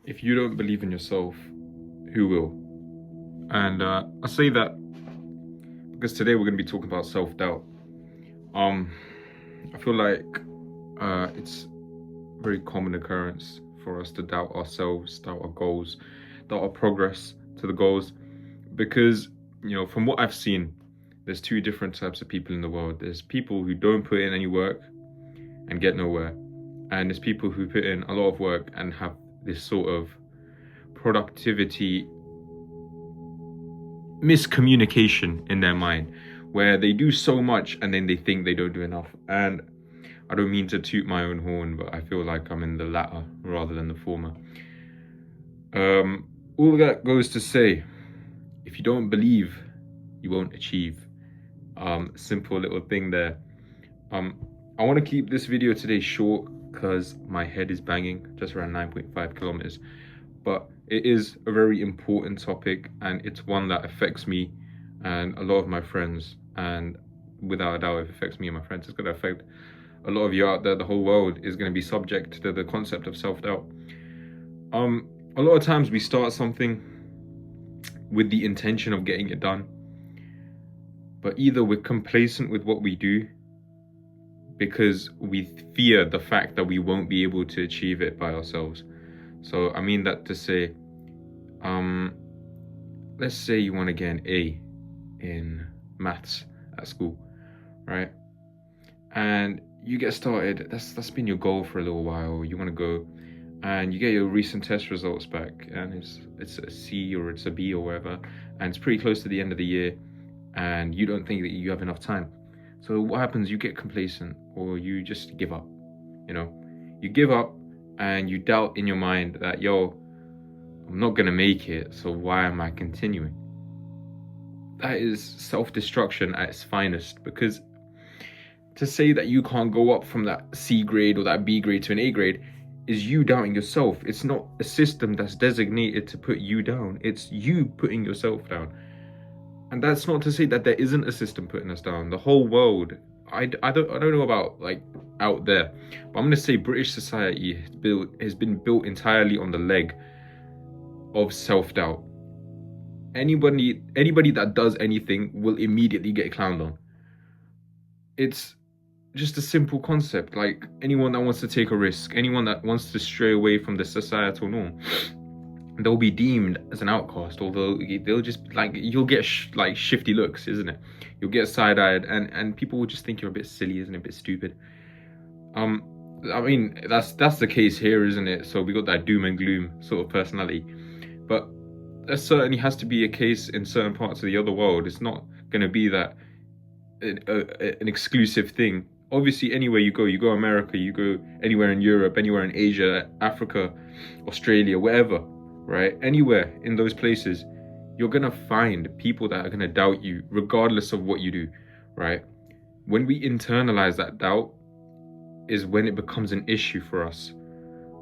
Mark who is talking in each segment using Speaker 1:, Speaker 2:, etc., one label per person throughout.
Speaker 1: If you don't believe in yourself, who will? And I say that because today we're going to be talking about self-doubt. Um, I feel like it's a very common occurrence for us to doubt ourselves, doubt our goals, doubt our progress to the goals. Because, from what I've seen, there's two different types of people in the world. There's people who don't put in any work and get nowhere. And there's people who put in a lot of work and have this sort of productivity miscommunication in their mind where they do so much and then they think they don't do enough. And I don't mean to toot my own horn, but I feel like I'm in the latter rather than the former. All that goes to say, if you don't believe, you won't achieve. Simple little thing there. I want to keep this video today short because my head is banging, just around 9.5 kilometers. But it is a very important topic, and it's one that affects me and a lot of my friends. And without a doubt, if it affects me and my friends, it's going to affect a lot of you out there. The whole world is going to be subject to the concept of self-doubt. A lot of times we start something with the intention of getting it done, but either we're complacent with what we do because we fear the fact that we won't be able to achieve it by ourselves. So I mean that to say, let's say you want to get an A in maths at school, right? And you get started, that's been your goal for a little while. You want to go and you get your recent test results back and it's a C or it's a B or whatever, and it's pretty close to the end of the year and you don't think that you have enough time. So what happens? You get complacent or you just give up. You give up and you doubt in your mind that, I'm not gonna make it, so why am I continuing? That is self-destruction at its finest, because to say that you can't go up from that C grade or that B grade to an A grade is you doubting yourself. It's not a system that's designated to put you down. It's you putting yourself down. And that's not to say that there isn't a system putting us down. The whole world, I don't know about like out there, but I'm gonna say British society has been built entirely on the leg of self-doubt. Anybody that does anything will immediately get clowned on. It's just a simple concept. Like anyone that wants to take a risk, anyone that wants to stray away from the societal norm, they'll be deemed as an outcast, although they'll just you'll get shifty looks, isn't it? You'll get side-eyed and people will just think you're a bit silly, isn't it? A bit stupid. I mean, that's the case here, isn't it? So we got that doom and gloom sort of personality, but there certainly has to be a case in certain parts of the other world. It's not going to be that an exclusive thing. Obviously, anywhere you go America, you go anywhere in Europe, anywhere in Asia, Africa, Australia, wherever, right? Anywhere in those places, you're going to find people that are going to doubt you regardless of what you do, right? When we internalize that doubt is when it becomes an issue for us.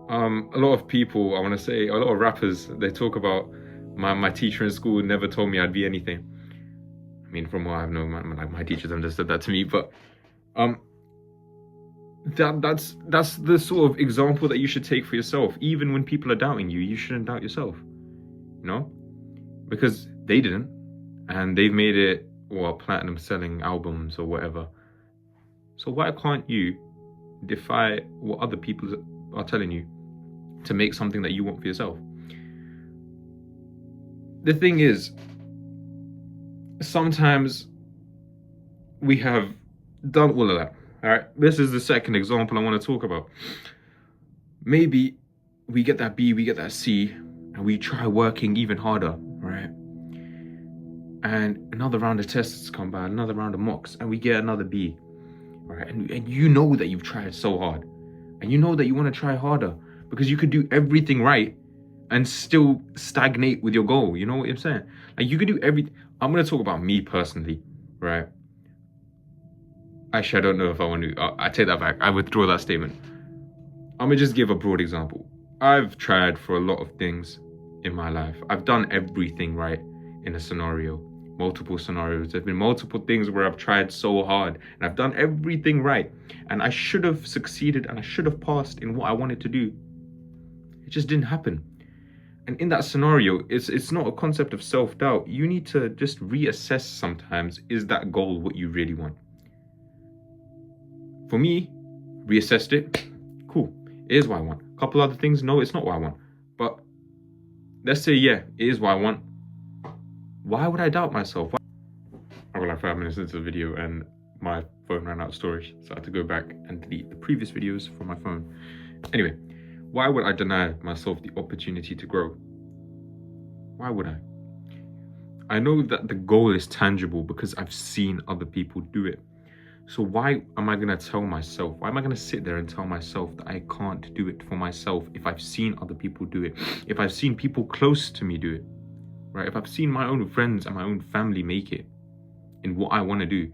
Speaker 1: A lot of people, I want to say, a lot of rappers, they talk about my teacher in school never told me I'd be anything. I mean, from what I've known, my teachers understood that to me, but that's the sort of example that you should take for yourself. Even when people are doubting you, you shouldn't doubt yourself, because they didn't, and they've made it platinum selling albums or whatever. So why can't you defy what other people are telling you to make something that you want for yourself? The thing is, sometimes we have done all of that. All right, this is the second example I want to talk about. Maybe we get that B, we get that C, and we try working even harder, right? And another round of tests come by, another round of mocks, and we get another B, right? And you know that you've tried so hard, and you know that you want to try harder because you could do everything right and still stagnate with your goal. You know what I'm saying? Like you could do everything. I'm going to talk about me personally, right? Actually, I don't know if I want to. I take that back. I withdraw that statement. I'm going to just give a broad example. I've tried for a lot of things in my life. I've done everything right in a scenario, multiple scenarios. There've been multiple things where I've tried so hard and I've done everything right. And I should have succeeded and I should have passed in what I wanted to do. It just didn't happen. And in that scenario, it's not a concept of self-doubt. You need to just reassess sometimes, is that goal what you really want? For me, reassessed it, cool, it is what I want. A couple other things, no, it's not what I want. But let's say, yeah, it is what I want. Why would I doubt myself? I got like 5 minutes into the video and my phone ran out of storage, so I had to go back and delete the previous videos from my phone. Anyway, why would I deny myself the opportunity to grow? Why would I? I know that the goal is tangible because I've seen other people do it. So why am I going to tell myself? Why am I going to sit there and tell myself that I can't do it for myself if I've seen other people do it? If I've seen people close to me do it, right? If I've seen my own friends and my own family make it in what I want to do,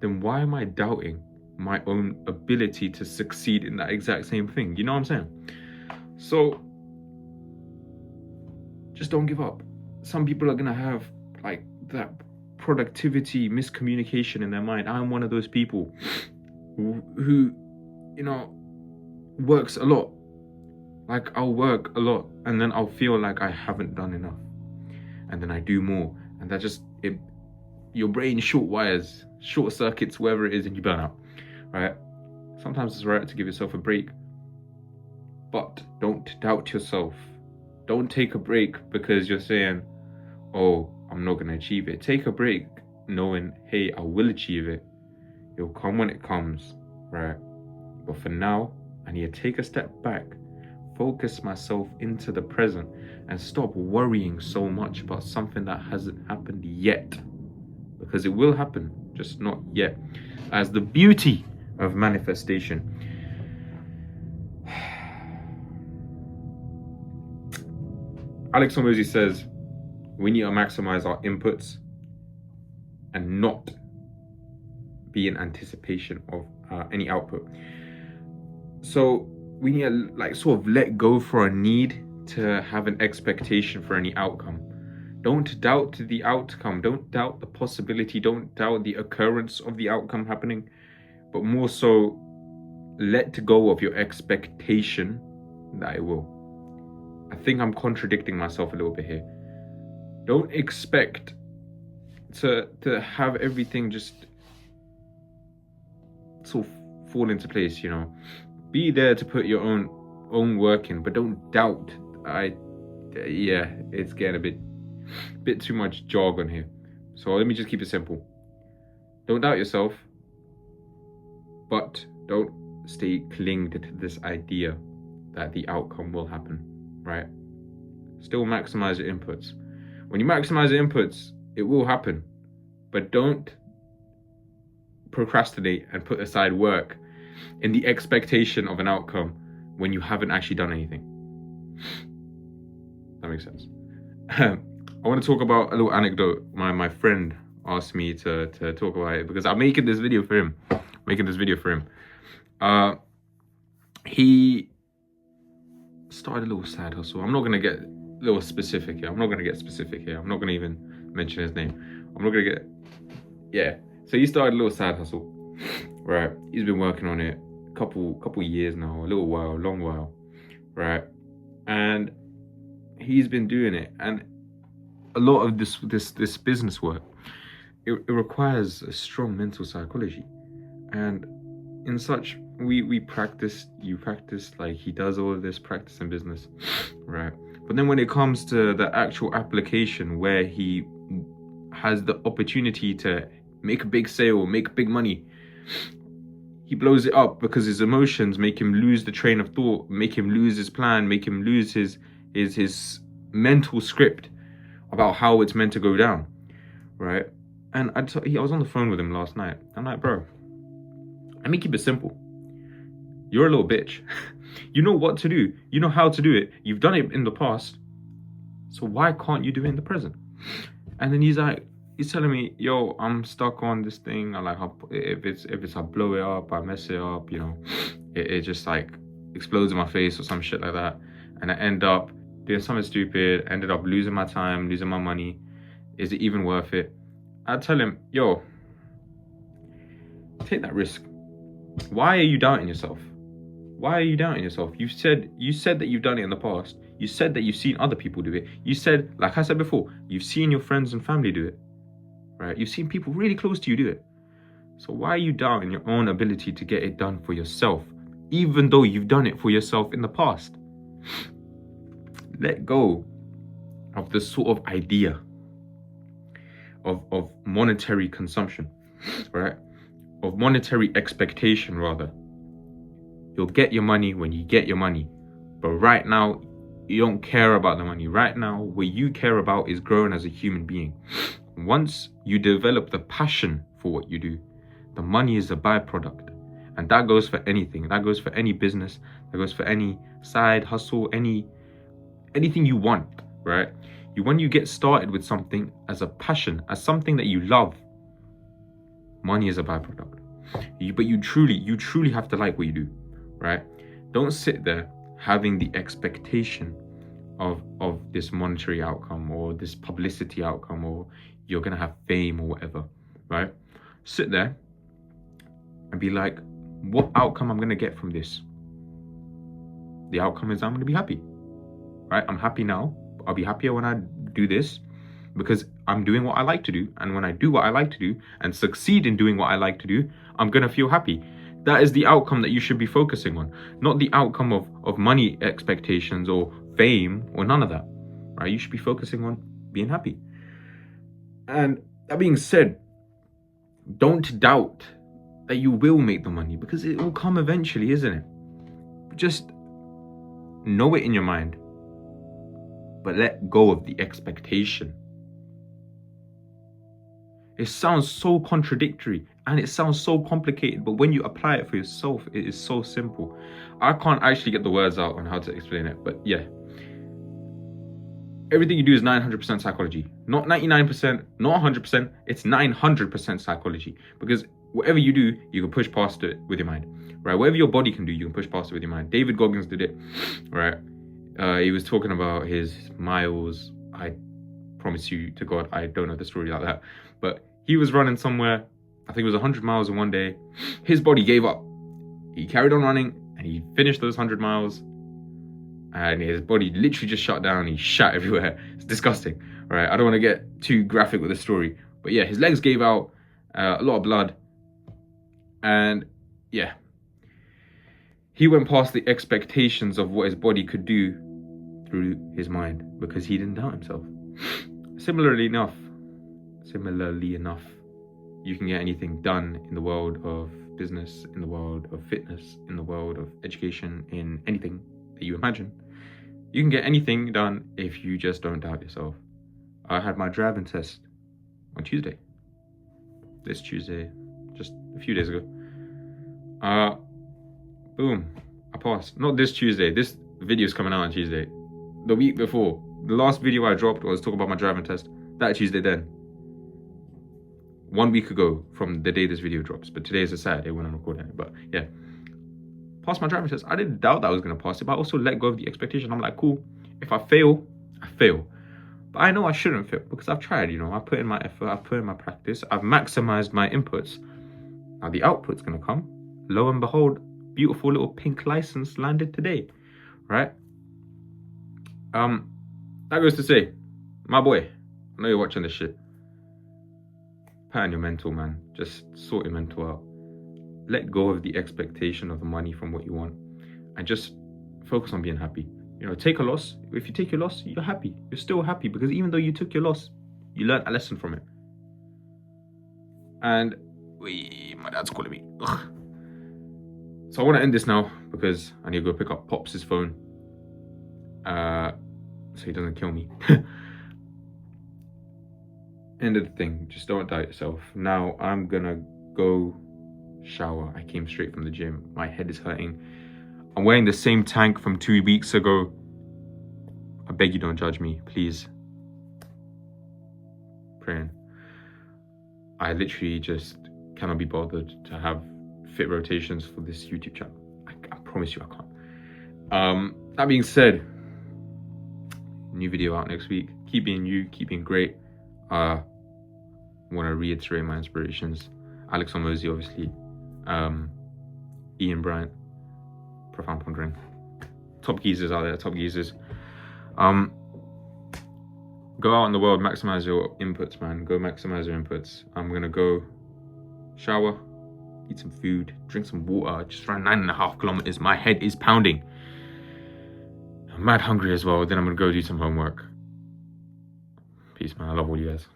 Speaker 1: then why am I doubting my own ability to succeed in that exact same thing? You know what I'm saying? So just don't give up. Some people are going to have like that productivity miscommunication in their mind. I'm one of those people who you know, works a lot. Like I'll work a lot and then I'll feel like I haven't done enough, and then I do more, and that just your brain short circuits, wherever it is, and you burn out, right? Sometimes it's right to give yourself a break, but don't doubt yourself. Don't take a break because you're saying, oh, I'm not going to achieve it. Take a break knowing, hey, I will achieve it. It'll come when it comes, right? But for now, I need to take a step back, focus myself into the present, and stop worrying so much about something that hasn't happened yet. Because it will happen, just not yet. As the beauty of manifestation. Alex Hormozi says, we need to maximize our inputs and not be in anticipation of any output. So we need to like sort of let go for a need to have an expectation for any outcome. Don't doubt the outcome. Don't doubt the possibility. Don't doubt the occurrence of the outcome happening, but more so let go of your expectation that it will. I think I'm contradicting myself a little bit here. Don't expect to have everything just sort of fall into place, you know. Be there to put your own work in, but don't doubt. Yeah, it's getting a bit too much jargon here. So let me just keep it simple. Don't doubt yourself, but don't stay clinged to this idea that the outcome will happen, right? Still maximize your inputs. When you maximize your inputs, it will happen, but don't procrastinate and put aside work in the expectation of an outcome when you haven't actually done anything. That makes sense. I want to talk about a little anecdote. My friend asked me to talk about it because I'm making this video for him. He started a little side hustle. I'm not going to get a little specific here. I'm not going to even mention his name. So he started a little side hustle, right? He's been working on it a couple years now, long while, right? And he's been doing it, and a lot of this business work, it requires a strong mental psychology, and in such you practice, like he does all of this practice in business, right? But then when it comes to the actual application where he has the opportunity to make a big sale, make big money, he blows it up because his emotions make him lose the train of thought, make him lose his plan, make him lose his mental script about how it's meant to go down, right? And I was on the phone with him last night. I'm like, bro, let me keep it simple. You're a little bitch. You know what to do. You know how to do it. You've done it in the past. So why can't you do it in the present? And then he's telling me, yo, I'm stuck on this thing. I like, if I blow it up, I mess it up, you know, it just like explodes in my face or some shit like that. And I end up doing something stupid, ended up losing my time, losing my money. Is it even worth it? I tell him, yo, take that risk. Why are you doubting yourself? You said that you've done it in the past. You said that you've seen other people do it. You said, like I said before, you've seen your friends and family do it, right? You've seen people really close to you do it. So why are you doubting your own ability to get it done for yourself, even though you've done it for yourself in the past? Let go of the sort of idea of monetary consumption, right? Of monetary expectation, rather. You'll get your money when you get your money. But right now, you don't care about the money. Right now, what you care about is growing as a human being. Once you develop the passion for what you do, the money is a byproduct. And that goes for anything. That goes for any business. That goes for any side hustle, anything you want, right? When you get started with something as a passion, as something that you love, money is a byproduct. But you truly have to like what you do, right? Don't sit there having the expectation of this monetary outcome or this publicity outcome, or you're gonna have fame or whatever, right? Sit there and be like, what outcome I'm gonna get from this? The outcome is I'm gonna be happy, right? I'm happy now. I'll be happier when I do this because I'm doing what I like to do. And when I do what I like to do and succeed in doing what I like to do, I'm gonna feel happy. That is the outcome that you should be focusing on, not the outcome of money expectations or fame or none of that, right? You should be focusing on being happy. And that being said, don't doubt that you will make the money, because it will come eventually, isn't it? Just know it in your mind, but let go of the expectation. It sounds so contradictory and it sounds so complicated, but when you apply it for yourself, it is so simple. I can't actually get the words out on how to explain it, but yeah. Everything you do is 900% psychology. Not 99%, not 100%, it's 900% psychology. Because whatever you do, you can push past it with your mind, right? Whatever your body can do, you can push past it with your mind. David Goggins did it, right? He was talking about his miles. I promise you to God, I don't know the story like that. But he was running somewhere, I think it was 100 miles in one day. His body gave up. He carried on running and he finished those 100 miles. And his body literally just shut down. He shat everywhere. It's disgusting, right? I don't want to get too graphic with the story. But yeah, his legs gave out, a lot of blood. And yeah, he went past the expectations of what his body could do through his mind because he didn't doubt himself. Similarly enough, you can get anything done in the world of business, in the world of fitness, in the world of education, in anything that you imagine. You can get anything done if you just don't doubt yourself. I had my driving test on Tuesday. This Tuesday, just a few days ago. Boom, I passed. Not this Tuesday. This video is coming out on Tuesday. The week before, the last video I dropped was talking about my driving test. That Tuesday then. 1 week ago from the day this video drops. But today is a Saturday when I'm recording it. But yeah, passed my driving test. I didn't doubt that I was going to pass it, but I also let go of the expectation. I'm like, cool, if I fail, I fail. But I know I shouldn't fail because I've tried, I put in my effort, I've put in my practice, I've maximized my inputs. Now the output's going to come. Lo and behold, beautiful little pink license landed today, right? That goes to say, my boy, I know you're watching this shit. Pattern your mental, man. Just sort your mental out. Let go of the expectation of the money from what you want and just focus on being happy. Take a loss. If you take your loss, you're happy. You're still happy because even though you took your loss, you learned a lesson from it. And my dad's calling me. Ugh. So I want to end this now because I need to go pick up Pops' phone. So he doesn't kill me. End of the thing. Just don't doubt yourself. Now I'm gonna go shower. I came straight from the gym. My head is hurting. I'm wearing the same tank from 2 weeks ago. I beg you don't judge me, please. Praying. I literally just cannot be bothered to have fit rotations for this YouTube channel. I promise you I can't. That being said, new video out next week. Keep being you, keep being great. I want to reiterate my inspirations. Alex Hormozi, obviously. Ian Bryant, Profound Pondering. Top geezers out there, top geezers. Go out in the world, maximize your inputs, man. Go maximize your inputs. I'm gonna go shower, eat some food, drink some water. Just ran 9.5 kilometers. My head is pounding. I'm mad hungry as well. Then I'm gonna go do some homework. Peace, man. I love all you guys.